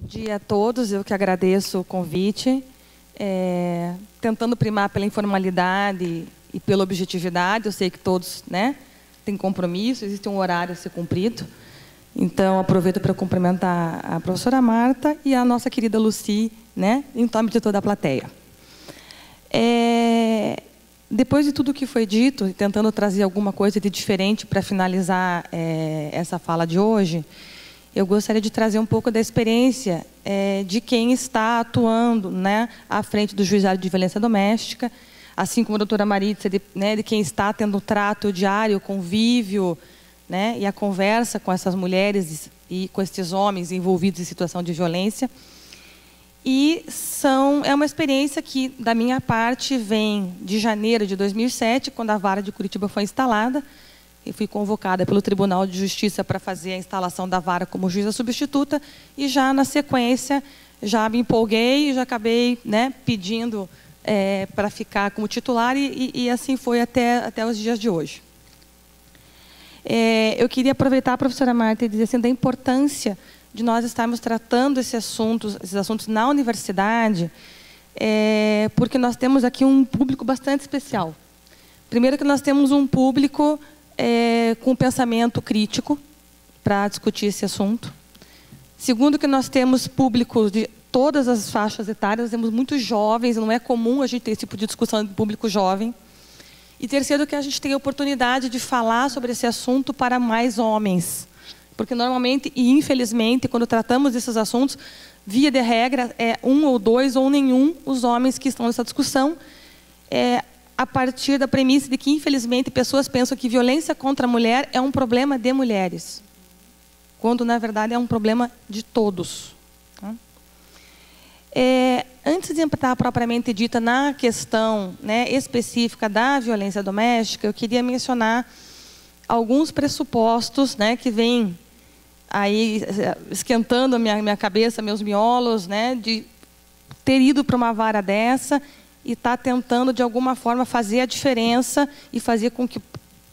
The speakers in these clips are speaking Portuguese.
dia a todos, eu que agradeço o convite, tentando primar pela informalidade e pela objetividade. Eu sei que todos, né, têm compromisso, existe um horário a ser cumprido, então aproveito para cumprimentar a professora Marta e a nossa querida Lucy, né, em nome de toda a plateia. Depois de tudo o que foi dito, tentando trazer alguma coisa de diferente para finalizar essa fala de hoje, eu gostaria de trazer um pouco da experiência de quem está atuando, né, à frente do Juizado de Violência Doméstica, assim como a doutora Maritza, de quem está tendo trato diário, convívio, né, e a conversa com essas mulheres e com esses homens envolvidos em situação de violência. E é uma experiência que, da minha parte, vem de janeiro de 2007, quando a Vara de Curitiba foi instalada. Eu fui convocada pelo Tribunal de Justiça para fazer a instalação da vara como juíza substituta, e já na sequência já me empolguei e já acabei, né, pedindo para ficar como titular, e assim foi até os dias de hoje. Eu queria aproveitar a professora Marta e dizer assim, da importância de nós estarmos tratando esses assuntos na universidade, porque nós temos aqui um público bastante especial. Primeiro que nós temos um público com pensamento crítico para discutir esse assunto. Segundo, que nós temos público de todas as faixas etárias, nós temos muitos jovens, não é comum a gente ter esse tipo de discussão de público jovem. E terceiro, que a gente tem a oportunidade de falar sobre esse assunto para mais homens. Porque normalmente, e infelizmente, quando tratamos desses assuntos, via de regra, um ou dois ou nenhum os homens que estão nessa discussão, a partir da premissa de que, infelizmente, pessoas pensam que violência contra a mulher é um problema de mulheres, quando, na verdade, é um problema de todos. Tá? Antes de entrar propriamente dita na questão, né, específica da violência doméstica, eu queria mencionar alguns pressupostos, né, que vêm aí esquentando a minha cabeça, meus miolos, né, de ter ido para uma vara dessa e estar tentando, de alguma forma, fazer a diferença e fazer com que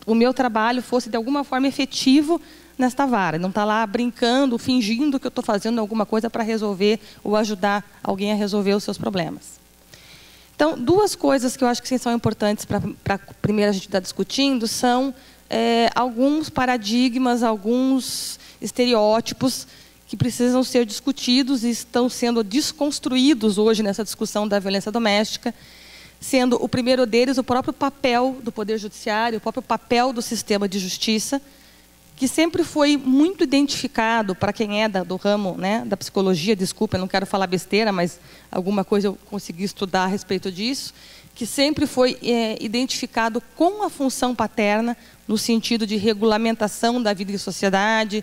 o meu trabalho fosse, de alguma forma, efetivo nesta vara. Não estar lá brincando, fingindo que eu estou fazendo alguma coisa para resolver ou ajudar alguém a resolver os seus problemas. Então, duas coisas que eu acho que são importantes para primeiro a gente estar discutindo são alguns paradigmas, alguns estereótipos que precisam ser discutidos e estão sendo desconstruídos hoje nessa discussão da violência doméstica, sendo o primeiro deles o próprio papel do Poder Judiciário, o próprio papel do sistema de justiça, que sempre foi muito identificado, para quem é do ramo, né, da psicologia, desculpa, eu não quero falar besteira, mas alguma coisa eu consegui estudar a respeito disso, que sempre foi identificado com a função paterna, no sentido de regulamentação da vida em sociedade,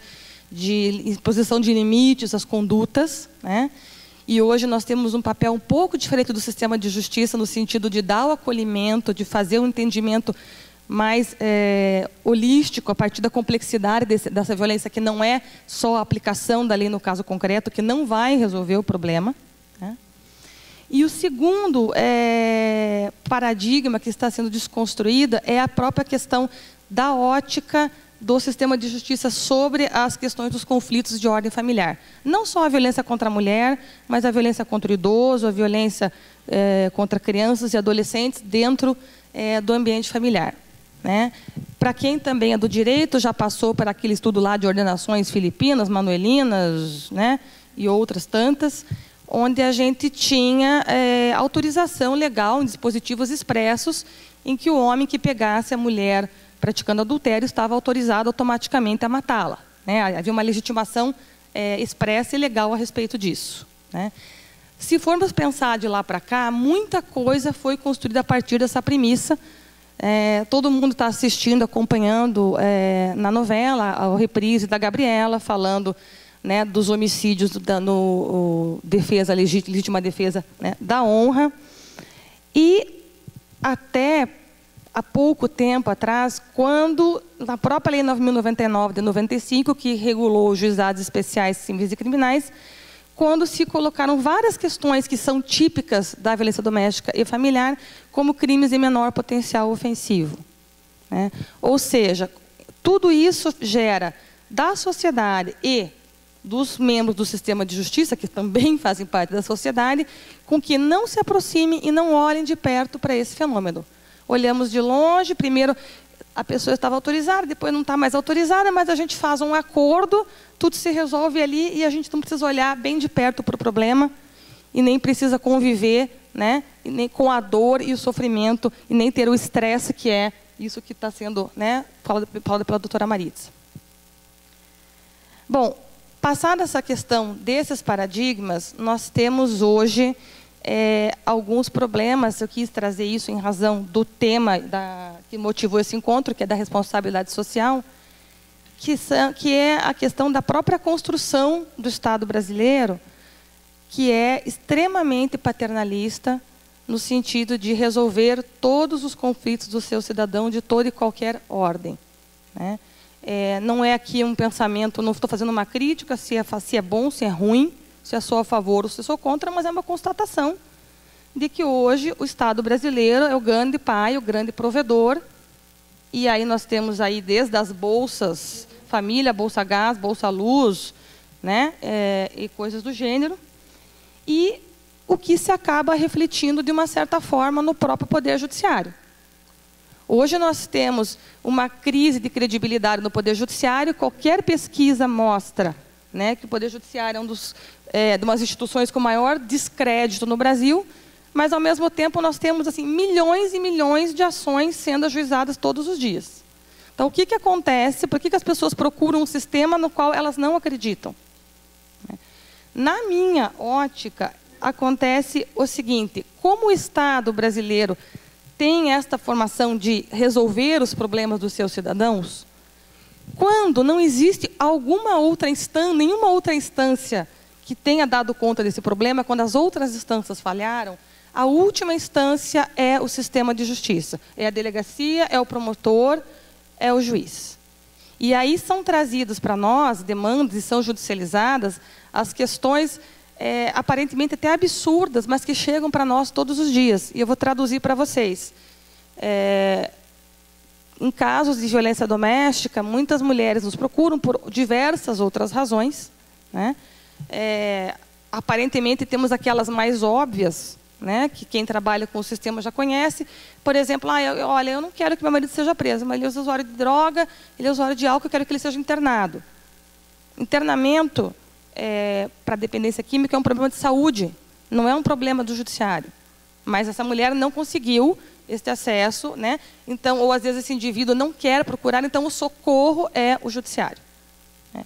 de imposição de limites às condutas, né? E hoje nós temos um papel um pouco diferente do sistema de justiça, no sentido de dar o acolhimento, de fazer um entendimento mais holístico, a partir da complexidade dessa violência, que não é só a aplicação da lei no caso concreto, que não vai resolver o problema, né? E o segundo paradigma que está sendo desconstruído é a própria questão da ótica do sistema de justiça sobre as questões dos conflitos de ordem familiar. Não só a violência contra a mulher, mas a violência contra o idoso, a violência contra crianças e adolescentes dentro do ambiente familiar, né? Para quem também é do direito, já passou por aquele estudo lá de ordenações filipinas, manuelinas, né, e outras tantas, onde a gente tinha autorização legal em dispositivos expressos em que o homem que pegasse a mulher praticando adultério estava autorizado automaticamente a matá-la, né? Havia uma legitimação expressa e legal a respeito disso, né? Se formos pensar de lá para cá, muita coisa foi construída a partir dessa premissa. Todo mundo está assistindo, acompanhando na novela a reprise da Gabriela, falando, né, dos homicídios no legítima defesa, né, da honra. E até há pouco tempo atrás, quando, na própria Lei 9.099 de 95, que regulou os juizados especiais civis e criminais, quando se colocaram várias questões que são típicas da violência doméstica e familiar, como crimes de menor potencial ofensivo, né? Ou seja, tudo isso gera da sociedade e dos membros do sistema de justiça, que também fazem parte da sociedade, com que não se aproximem e não olhem de perto para esse fenômeno. Olhamos de longe, primeiro a pessoa estava autorizada, depois não está mais autorizada, mas a gente faz um acordo, tudo se resolve ali e a gente não precisa olhar bem de perto para o problema e nem precisa conviver, né, e nem com a dor e o sofrimento e nem ter o estresse que é isso que está sendo, né, falado pela doutora Maritza. Bom, passada essa questão desses paradigmas, nós temos hoje alguns problemas. Eu quis trazer isso em razão do tema que motivou esse encontro, que é da responsabilidade social, que é a questão da própria construção do Estado brasileiro, que é extremamente paternalista, no sentido de resolver todos os conflitos do seu cidadão de toda e qualquer ordem, né? Não é aqui um pensamento, não estou fazendo uma crítica se é bom, se é ruim, se eu sou a favor ou se eu sou contra, mas é uma constatação de que hoje o Estado brasileiro é o grande pai, o grande provedor. E aí nós temos aí desde as bolsas família, bolsa gás, bolsa luz, né, e coisas do gênero. E o que se acaba refletindo de uma certa forma no próprio Poder Judiciário. Hoje nós temos uma crise de credibilidade no Poder Judiciário. Qualquer pesquisa mostra, né, que o Poder Judiciário é de umas instituições com maior descrédito no Brasil, mas, ao mesmo tempo, nós temos assim, milhões e milhões de ações sendo ajuizadas todos os dias. Então, o que acontece? Por que as pessoas procuram um sistema no qual elas não acreditam? Na minha ótica, acontece o seguinte: como o Estado brasileiro tem esta formação de resolver os problemas dos seus cidadãos, quando não existe nenhuma outra instância que tenha dado conta desse problema, quando as outras instâncias falharam, a última instância é o sistema de justiça. É a delegacia, é o promotor, é o juiz. E aí são trazidas para nós demandas e são judicializadas as questões aparentemente até absurdas, mas que chegam para nós todos os dias. E eu vou traduzir para vocês. Em casos de violência doméstica, muitas mulheres nos procuram por diversas outras razões, né? Aparentemente temos aquelas mais óbvias, né, que quem trabalha com o sistema já conhece. Por exemplo, olha, eu não quero que meu marido seja preso, mas ele é usuário de droga, ele é usuário de álcool, eu quero que ele seja internado. Internamento para dependência química é um problema de saúde, não é um problema do judiciário. Mas essa mulher não conseguiu esse acesso, né? Então, ou às vezes esse indivíduo não quer procurar, então o socorro é o judiciário, né?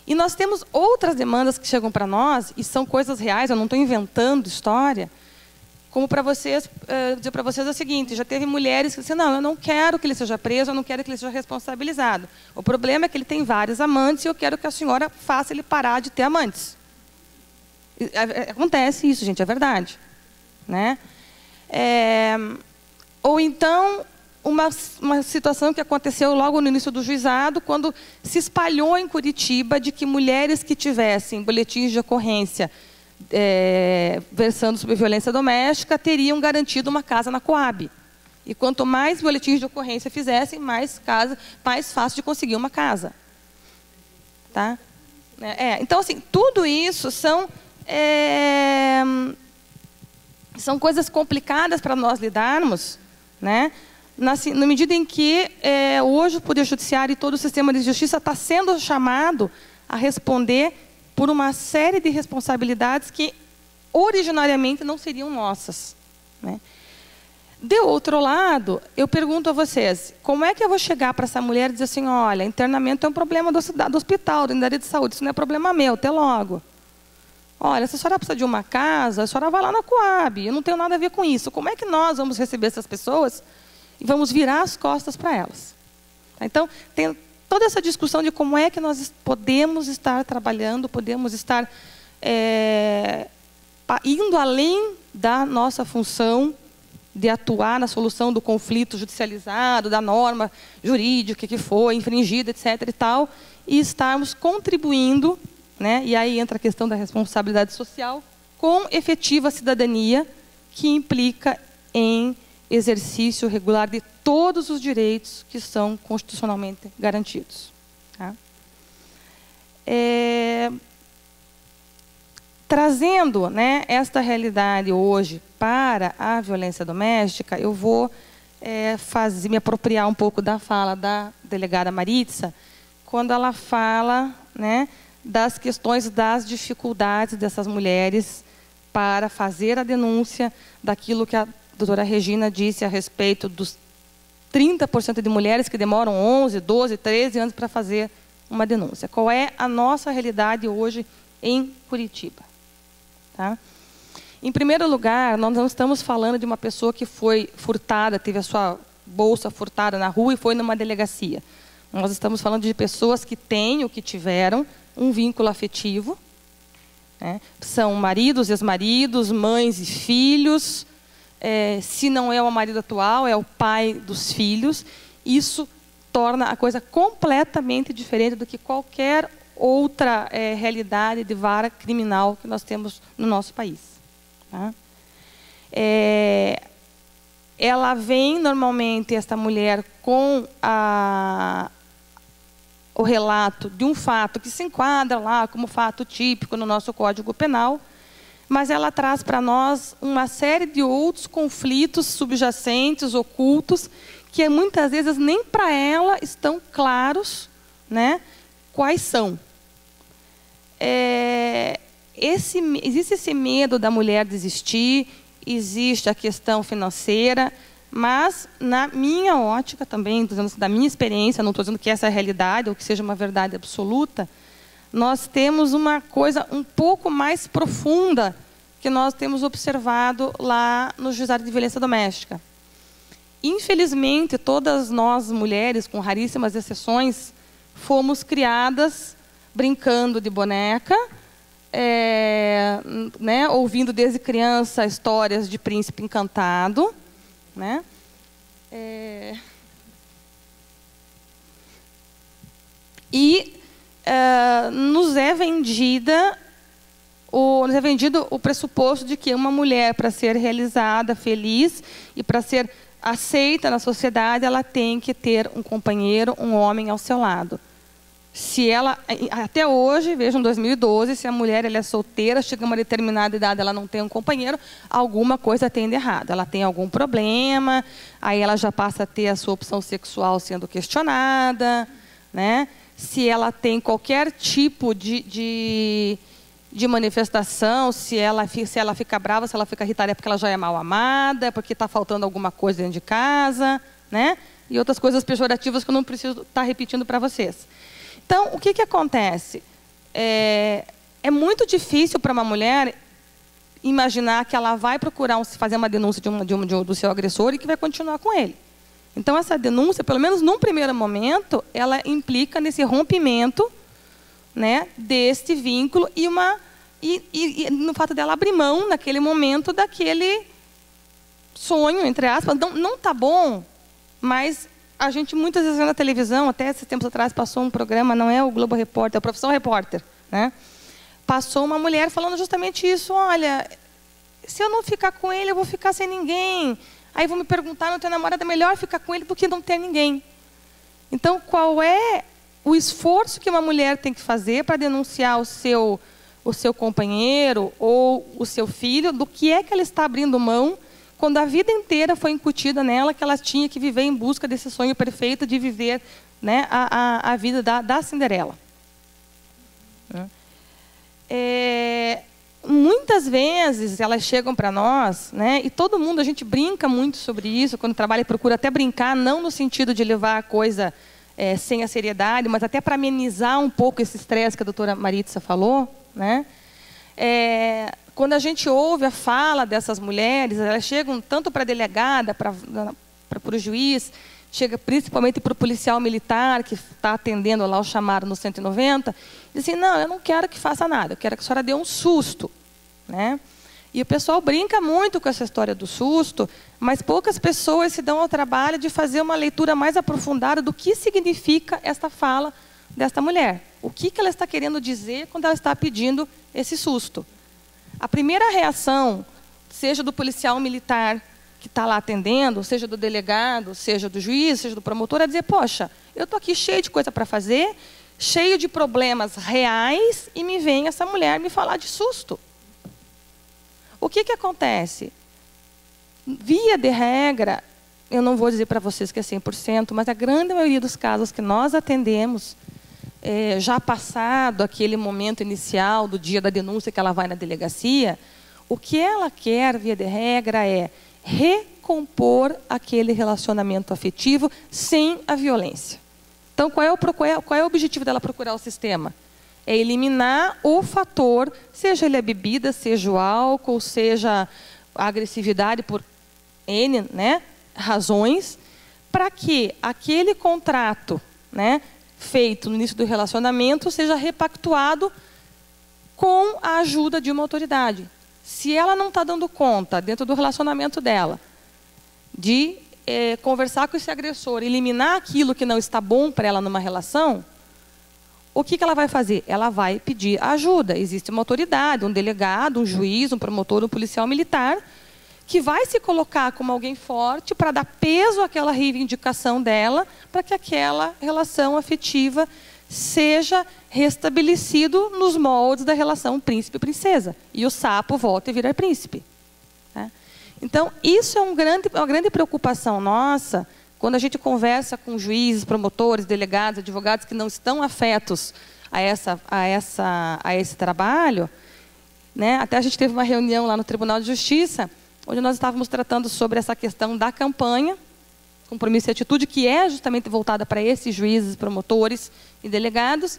E nós temos outras demandas que chegam para nós, e são coisas reais, eu não estou inventando história, como para vocês, dizer para vocês o seguinte: já teve mulheres que disseram, não, eu não quero que ele seja preso, eu não quero que ele seja responsabilizado. O problema é que ele tem vários amantes e eu quero que a senhora faça ele parar de ter amantes. Acontece isso, gente, é verdade, né? Ou então, uma situação que aconteceu logo no início do juizado, quando se espalhou em Curitiba de que mulheres que tivessem boletins de ocorrência versando sobre violência doméstica teriam garantido uma casa na Coab. E quanto mais boletins de ocorrência fizessem, mais fácil de conseguir uma casa. Tá? Então, assim, tudo isso são coisas complicadas para nós lidarmos, né? Na medida em que hoje o Poder Judiciário e todo o sistema de justiça está sendo chamado a responder por uma série de responsabilidades que originariamente não seriam nossas, né? De outro lado, eu pergunto a vocês, como é que eu vou chegar para essa mulher e dizer assim, olha, internamento é um problema do hospital, da unidade de saúde, isso não é problema meu, até logo. Olha, se a senhora precisa de uma casa, a senhora vai lá na Coab, eu não tenho nada a ver com isso. Como é que nós vamos receber essas pessoas e vamos virar as costas para elas? Então, tem toda essa discussão de como é que nós podemos estar trabalhando, podemos estar indo além da nossa função de atuar na solução do conflito judicializado, da norma jurídica que foi infringida, etc. e tal, e estarmos contribuindo, né? E aí entra a questão da responsabilidade social, com efetiva cidadania, que implica em exercício regular de todos os direitos que são constitucionalmente garantidos. Tá? Trazendo, né, esta realidade hoje para a violência doméstica, eu vou me apropriar um pouco da fala da delegada Maritza, quando ela fala, né, das questões das dificuldades dessas mulheres para fazer a denúncia daquilo que a doutora Regina disse a respeito dos 30% de mulheres que demoram 11, 12, 13 anos para fazer uma denúncia. Qual é a nossa realidade hoje em Curitiba? Tá? Em primeiro lugar, nós não estamos falando de uma pessoa que foi furtada, teve a sua bolsa furtada na rua e foi numa delegacia. Nós estamos falando de pessoas que têm ou que tiveram um vínculo afetivo, né? São maridos, ex-maridos, mães e filhos. Se não é o marido atual, é o pai dos filhos. Isso torna a coisa completamente diferente do que qualquer outra realidade de vara criminal que nós temos no nosso país. Tá? Ela vem, normalmente, esta mulher, com o relato de um fato que se enquadra lá como fato típico no nosso Código Penal, mas ela traz para nós uma série de outros conflitos subjacentes, ocultos, que muitas vezes nem para ela estão claros, né, quais são. Existe esse medo da mulher desistir, existe a questão financeira, mas na minha ótica também, estou dizendo da minha experiência, não estou dizendo que essa é a realidade ou que seja uma verdade absoluta, nós temos uma coisa um pouco mais profunda que nós temos observado lá no Juizado de Violência Doméstica. Infelizmente, todas nós mulheres, com raríssimas exceções, fomos criadas brincando de boneca, né, ouvindo desde criança histórias de príncipe encantado, né? Nos é vendido o pressuposto de que uma mulher, para ser realizada, feliz e para ser aceita na sociedade, ela tem que ter um companheiro, um homem ao seu lado. Se ela, até hoje, vejam, 2012, se a mulher ela é solteira, chega a uma determinada idade, ela não tem um companheiro, alguma coisa tem de errado. Ela tem algum problema, aí ela já passa a ter a sua opção sexual sendo questionada, né? Se ela tem qualquer tipo de manifestação, se ela fica brava, se ela fica irritada, é porque ela já é mal amada, é porque está faltando alguma coisa dentro de casa, né? E outras coisas pejorativas que eu não preciso estar repetindo para vocês. Então, o que acontece? É muito difícil para uma mulher imaginar que ela vai procurar fazer uma denúncia do seu agressor e que vai continuar com ele. Então, essa denúncia, pelo menos num primeiro momento, ela implica nesse rompimento, né, deste vínculo e no fato dela abrir mão, naquele momento, daquele sonho, entre aspas. Não está bom, mas a gente muitas vezes na televisão, até esses tempos atrás passou um programa, não é o Globo Repórter, é a Profissão Repórter, né? Passou uma mulher falando justamente isso: olha, se eu não ficar com ele, eu vou ficar sem ninguém. Aí vão me perguntar, não ter namorada, é melhor ficar com ele do que não ter ninguém. Então, qual é o esforço que uma mulher tem que fazer para denunciar o seu companheiro ou o seu filho, do que é que ela está abrindo mão, quando a vida inteira foi incutida nela que ela tinha que viver em busca desse sonho perfeito de viver, né, a vida da Cinderela. Muitas vezes elas chegam para nós, né, e todo mundo, a gente brinca muito sobre isso, quando trabalha e procura até brincar, não no sentido de levar a coisa sem a seriedade, mas até para amenizar um pouco esse estresse que a doutora Maritza falou, né? Quando a gente ouve a fala dessas mulheres, elas chegam tanto para a delegada, para o juiz, chega principalmente para o policial militar, que está atendendo lá o chamado no 190, e diz assim: não, eu não quero que faça nada, eu quero que a senhora dê um susto, né? E o pessoal brinca muito com essa história do susto, mas poucas pessoas se dão ao trabalho de fazer uma leitura mais aprofundada do que significa esta fala desta mulher. O que ela está querendo dizer quando ela está pedindo esse susto? A primeira reação, seja do policial militar que está lá atendendo, seja do delegado, seja do juiz, seja do promotor, é dizer: poxa, eu estou aqui cheio de coisa para fazer, cheio de problemas reais, e me vem essa mulher me falar de susto. O que acontece? Via de regra, eu não vou dizer para vocês que é 100%, mas a grande maioria dos casos que nós atendemos, já passado aquele momento inicial do dia da denúncia que ela vai na delegacia, o que ela quer, via de regra, é recompor aquele relacionamento afetivo sem a violência. Então, qual é o objetivo dela procurar o sistema? É eliminar o fator, seja ele a bebida, seja o álcool, seja a agressividade por N, né, razões, para que aquele contrato, né, feito no início do relacionamento seja repactuado com a ajuda de uma autoridade. Se ela não está dando conta, dentro do relacionamento dela, de conversar com esse agressor, eliminar aquilo que não está bom para ela numa relação, o que ela vai fazer? Ela vai pedir ajuda. Existe uma autoridade, um delegado, um juiz, um promotor, um policial militar, que vai se colocar como alguém forte para dar peso àquela reivindicação dela, para que aquela relação afetiva seja restabelecido nos moldes da relação príncipe-princesa. E o sapo volta a virar príncipe. Né? Então, isso é uma grande preocupação nossa, quando a gente conversa com juízes, promotores, delegados, advogados que não estão afetos a esse trabalho. Né? Até a gente teve uma reunião lá no Tribunal de Justiça, onde nós estávamos tratando sobre essa questão da campanha, compromisso e atitude, que é justamente voltada para esses juízes, promotores e delegados.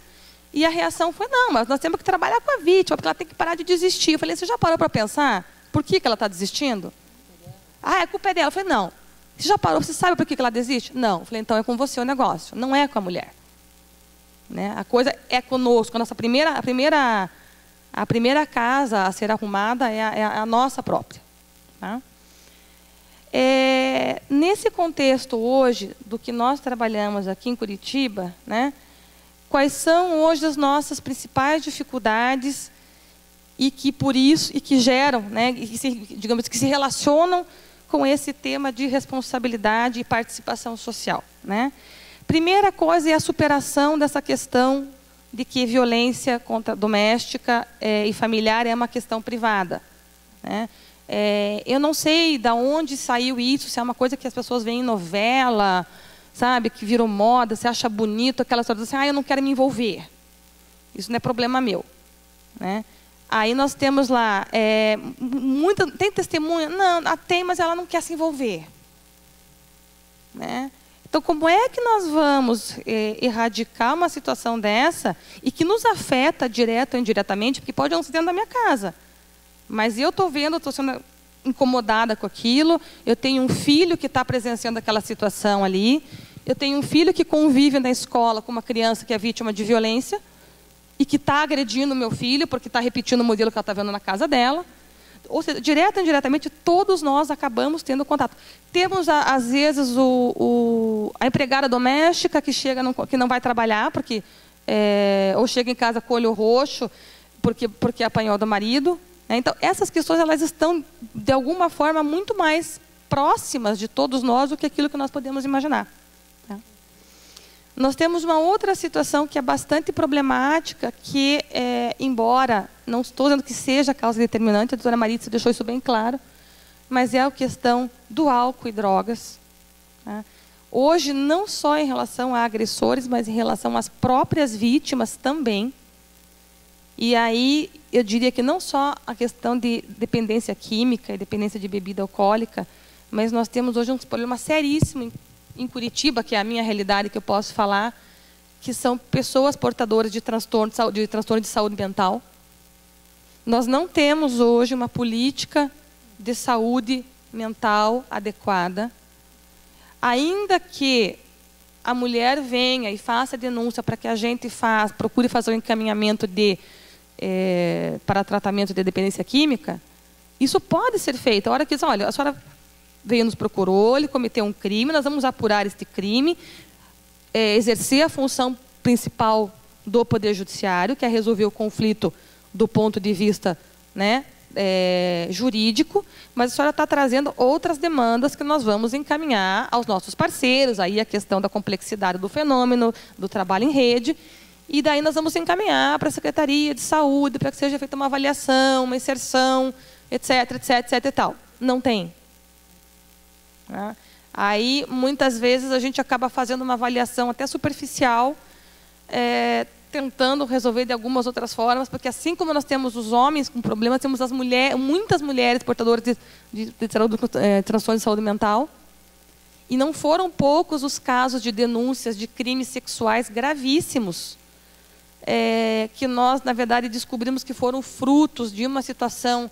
E a reação foi, não, mas nós temos que trabalhar com a vítima, porque ela tem que parar de desistir. Eu falei, você já parou para pensar por que ela está desistindo? Ah, a culpa é dela. Eu falei, não. Você já parou, você sabe por que ela desiste? Não. Eu falei, então é com você o negócio, não é com a mulher. Né? A coisa é conosco. A nossa primeira casa a ser arrumada é a nossa própria. Tá? Nesse contexto hoje, do que nós trabalhamos aqui em Curitiba, né, quais são hoje as nossas principais dificuldades e que por isso, e que geram, né, digamos que se relacionam com esse tema de responsabilidade e participação social. Né? Primeira coisa é a superação dessa questão de que violência doméstica e familiar é uma questão privada. Né? Eu não sei de onde saiu isso, se é uma coisa que as pessoas veem em novela, sabe, que virou moda, se acha bonito, aquela história assim, eu não quero me envolver. Isso não é problema meu. Né? Aí nós temos lá, tem testemunha? Não, tem, mas ela não quer se envolver. Né? Então, como é que nós vamos erradicar uma situação dessa e que nos afeta direto ou indiretamente, porque pode não ser dentro da minha casa, mas eu estou vendo, estou sendo incomodada com aquilo, eu tenho um filho que está presenciando aquela situação ali, eu tenho um filho que convive na escola com uma criança que é vítima de violência, e que está agredindo o meu filho, porque está repetindo o modelo que ela está vendo na casa dela. Ou seja, direto ou indiretamente, todos nós acabamos tendo contato. Temos, às vezes, a empregada doméstica que chega, que não vai trabalhar, porque, ou chega em casa com o olho roxo, porque apanhou do marido. Né? Então, essas questões elas estão, de alguma forma, muito mais próximas de todos nós do que aquilo que nós podemos imaginar. Nós temos uma outra situação que é bastante problemática, que, embora não estou dizendo que seja a causa determinante, a doutora Maritza deixou isso bem claro, mas é a questão do álcool e drogas. Tá? Hoje, não só em relação a agressores, mas em relação às próprias vítimas também. E aí, eu diria que não só a questão de dependência química e dependência de bebida alcoólica, mas nós temos hoje um problema seríssimo em Curitiba, que é a minha realidade que eu posso falar, que são pessoas portadoras de transtorno de saúde mental. Nós não temos hoje uma política de saúde mental adequada. Ainda que a mulher venha e faça a denúncia para que a gente procure fazer o encaminhamento para tratamento de dependência química, isso pode ser feito. A hora que diz, olha, a senhora veio, nos procurou, ele cometeu um crime, nós vamos apurar este crime, exercer a função principal do Poder Judiciário, que é resolver o conflito do ponto de vista, né, jurídico, mas a senhora está trazendo outras demandas que nós vamos encaminhar aos nossos parceiros, aí a questão da complexidade do fenômeno, do trabalho em rede, e daí nós vamos encaminhar para a Secretaria de Saúde, para que seja feita uma avaliação, uma inserção, etc, etc, etc e tal. Não tem. Né? Aí, muitas vezes, a gente acaba fazendo uma avaliação até superficial, tentando resolver de algumas outras formas, porque assim como nós temos os homens com problemas, temos as muitas mulheres portadoras de transtorno de saúde mental. E não foram poucos os casos de denúncias de crimes sexuais gravíssimos, que nós, na verdade, descobrimos que foram frutos de uma situação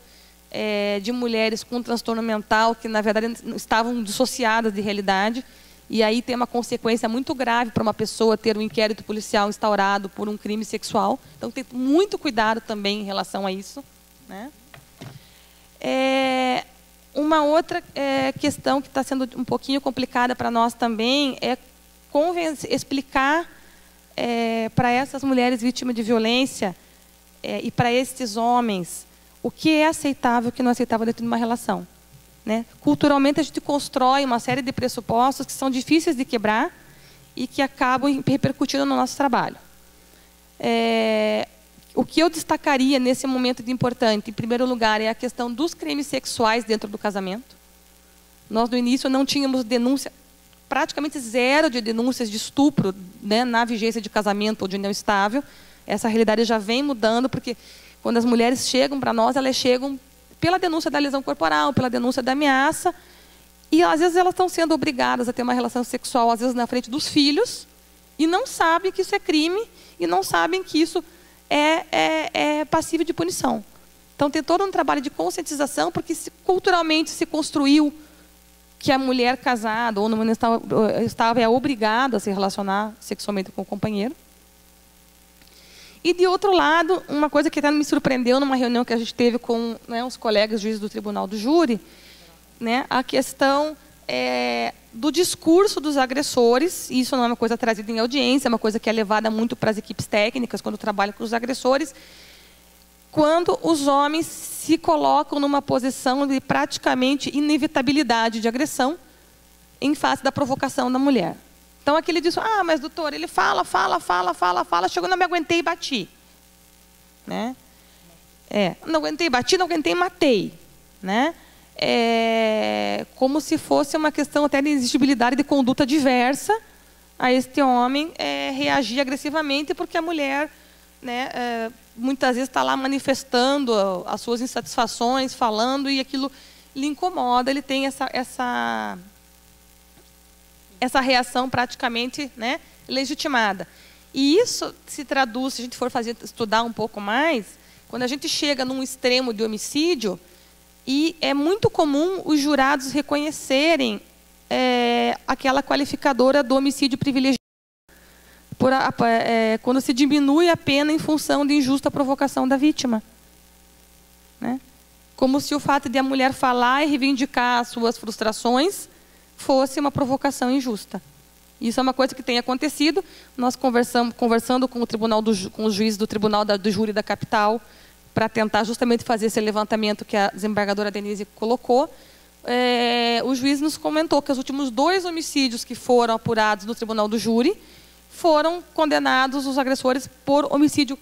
de mulheres com transtorno mental, que, na verdade, estavam dissociadas de realidade. E aí tem uma consequência muito grave para uma pessoa ter um inquérito policial instaurado por um crime sexual. Então, tem muito cuidado também em relação a isso. Né? Uma outra questão que está sendo um pouquinho complicada para nós também é explicar para essas mulheres vítimas de violência e para esses homens o que é aceitável e o que não é aceitável dentro de uma relação. Né? Culturalmente, a gente constrói uma série de pressupostos que são difíceis de quebrar e que acabam repercutindo no nosso trabalho. O que eu destacaria nesse momento de importante, em primeiro lugar, é a questão dos crimes sexuais dentro do casamento. Nós, no início, não tínhamos denúncia, praticamente zero de denúncias de estupro, né, na vigência de casamento ou de união estável. Essa realidade já vem mudando, porque quando as mulheres chegam para nós, elas chegam pela denúncia da lesão corporal, pela denúncia da ameaça, e às vezes elas estão sendo obrigadas a ter uma relação sexual, às vezes na frente dos filhos, e não sabem que isso é crime, e não sabem que isso é passível de punição. Então tem todo um trabalho de conscientização, porque culturalmente se construiu que a mulher casada ou no momento estava obrigada a se relacionar sexualmente com o companheiro. E, de outro lado, uma coisa que até me surpreendeu numa reunião que a gente teve com, né, os colegas juízes do Tribunal do Júri, né, a questão do discurso dos agressores. Isso não é uma coisa trazida em audiência, é uma coisa que é levada muito para as equipes técnicas, quando trabalham com os agressores, quando os homens se colocam numa posição de praticamente inevitabilidade de agressão em face da provocação da mulher. Então, aquele diz, mas doutor, ele fala, chegou, não me aguentei e bati. Né? Não aguentei, bati, não aguentei, matei. Né? Como se fosse uma questão até de exigibilidade de conduta diversa a este homem reagir agressivamente, porque a mulher, né, muitas vezes está lá manifestando as suas insatisfações, falando, e aquilo lhe incomoda, ele tem essa reação praticamente, né, legitimada. E isso se traduz, se a gente for estudar um pouco mais, quando a gente chega num extremo de homicídio, e é muito comum os jurados reconhecerem aquela qualificadora do homicídio privilegiado, quando se diminui a pena em função de injusta provocação da vítima. Né? Como se o fato de a mulher falar e reivindicar as suas frustrações fosse uma provocação injusta. Isso é uma coisa que tem acontecido. Nós conversando com com os juízes do Tribunal do Júri da Capital, para tentar justamente fazer esse levantamento que a desembargadora Denise colocou, o juiz nos comentou que os últimos 2 homicídios que foram apurados no Tribunal do Júri foram condenados os agressores por homicídio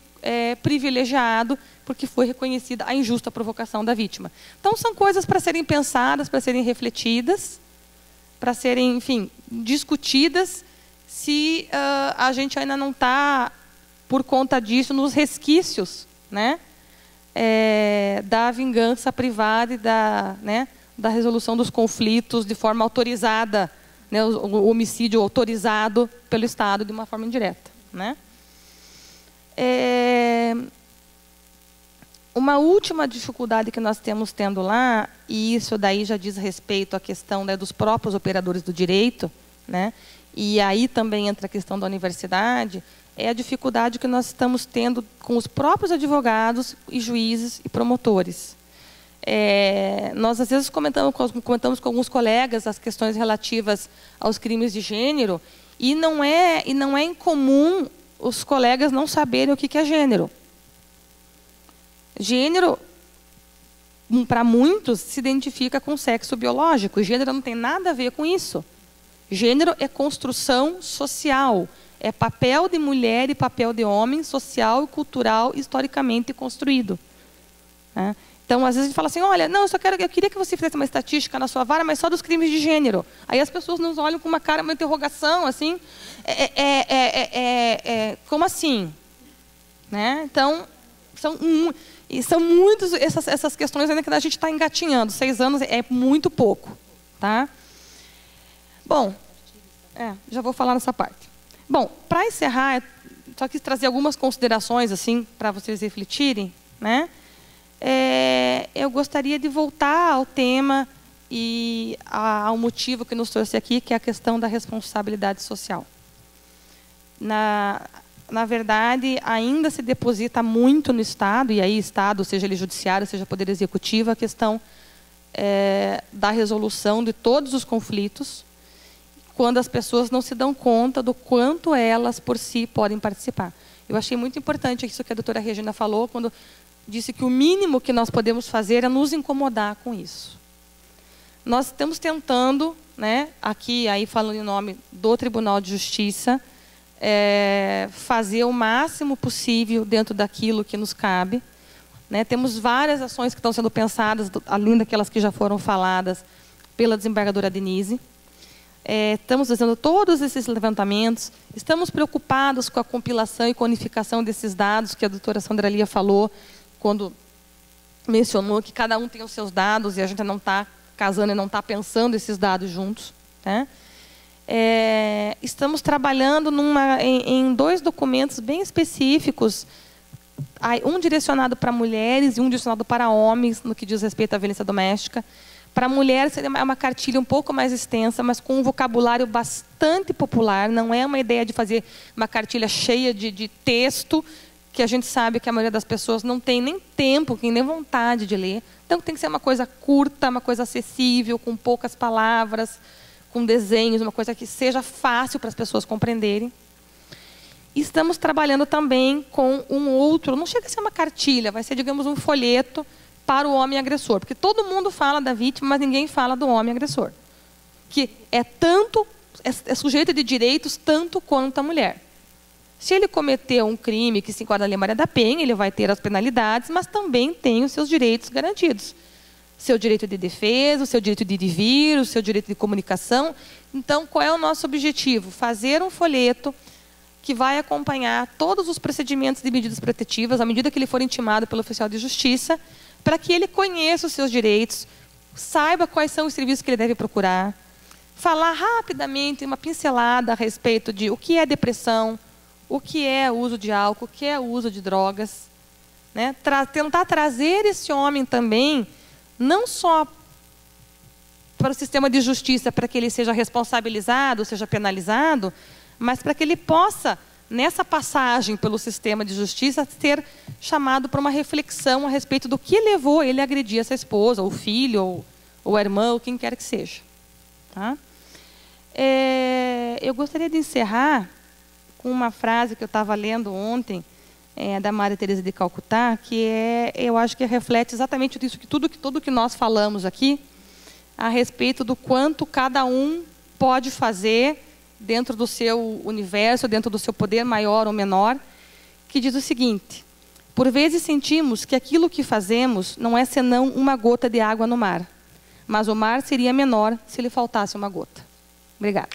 privilegiado, porque foi reconhecida a injusta provocação da vítima. Então, são coisas para serem pensadas, para serem refletidas, para serem, enfim, discutidas, se a gente ainda não está, por conta disso, nos resquícios, né, da vingança privada e da resolução dos conflitos de forma autorizada, né, o homicídio autorizado pelo Estado de uma forma indireta. Né? Uma última dificuldade que nós temos tendo lá, e isso daí já diz respeito à questão, né, dos próprios operadores do direito, né, e aí também entra a questão da universidade, é a dificuldade que nós estamos tendo com os próprios advogados e juízes e promotores. Nós, às vezes, comentamos com alguns colegas as questões relativas aos crimes de gênero, e não é incomum os colegas não saberem o que é gênero. Gênero, para muitos, se identifica com sexo biológico. Gênero não tem nada a ver com isso. Gênero é construção social, é papel de mulher e papel de homem, social e cultural, historicamente construído. Né? Então, às vezes a gente fala assim, olha, não, eu queria que você fizesse uma estatística na sua vara, mas só dos crimes de gênero. Aí as pessoas nos olham com uma cara, uma interrogação, assim, como assim? Né? Então, são muitas essas questões ainda que a gente está engatinhando. 6 anos é muito pouco. Tá? Bom, já vou falar nessa parte. Bom, para encerrar, só quis trazer algumas considerações assim para vocês refletirem, né? Eu gostaria de voltar ao tema e ao motivo que nos trouxe aqui, que é a questão da responsabilidade social. Na verdade, ainda se deposita muito no Estado, e aí Estado, seja ele judiciário, seja Poder Executivo, a questão da resolução de todos os conflitos, quando as pessoas não se dão conta do quanto elas, por si, podem participar. Eu achei muito importante isso que a doutora Regina falou, quando disse que o mínimo que nós podemos fazer é nos incomodar com isso. Nós estamos tentando, né, aqui, aí falando em nome do Tribunal de Justiça, fazer o máximo possível dentro daquilo que nos cabe. Né? Temos várias ações que estão sendo pensadas, além daquelas que já foram faladas pela desembargadora Denise. Estamos fazendo todos esses levantamentos, estamos preocupados com a compilação e codificação desses dados que a doutora Sandra Lia falou, quando mencionou que cada um tem os seus dados e a gente não está casando e não está pensando esses dados juntos. Né? Estamos trabalhando em 2 documentos bem específicos, um direcionado para mulheres e um direcionado para homens, no que diz respeito à violência doméstica. Para mulheres seria uma cartilha um pouco mais extensa, mas com um vocabulário bastante popular. Não é uma ideia de fazer uma cartilha cheia de texto, que a gente sabe que a maioria das pessoas não tem nem tempo, nem vontade de ler. Então tem que ser uma coisa curta, uma coisa acessível, com poucas palavras, com desenhos, uma coisa que seja fácil para as pessoas compreenderem. Estamos trabalhando também com um outro, não chega a ser uma cartilha, vai ser, digamos, um folheto para o homem agressor. Porque todo mundo fala da vítima, mas ninguém fala do homem agressor. Que é sujeito de direitos tanto quanto a mulher. Se ele cometeu um crime que se enquadra na Lei Maria da Penha, ele vai ter as penalidades, mas também tem os seus direitos garantidos. Seu direito de defesa, o seu direito de vir, o seu direito de comunicação. Então, qual é o nosso objetivo? Fazer um folheto que vai acompanhar todos os procedimentos de medidas protetivas, à medida que ele for intimado pelo oficial de justiça, para que ele conheça os seus direitos, saiba quais são os serviços que ele deve procurar, falar rapidamente, uma pincelada a respeito de o que é depressão, o que é o uso de álcool, o que é o uso de drogas. Né? Tentar trazer esse homem também, não só para o sistema de justiça, para que ele seja responsabilizado, seja penalizado, mas para que ele possa, nessa passagem pelo sistema de justiça, ser chamado para uma reflexão a respeito do que levou ele a agredir essa esposa, ou o filho, ou a irmã, ou quem quer que seja. Tá? Eu gostaria de encerrar com uma frase que eu estava lendo ontem, da Maria Teresa de Calcutá, que eu acho que reflete exatamente isso, tudo que nós falamos aqui, a respeito do quanto cada um pode fazer dentro do seu universo, dentro do seu poder maior ou menor, que diz o seguinte: por vezes sentimos que aquilo que fazemos não é senão uma gota de água no mar, mas o mar seria menor se lhe faltasse uma gota. Obrigada.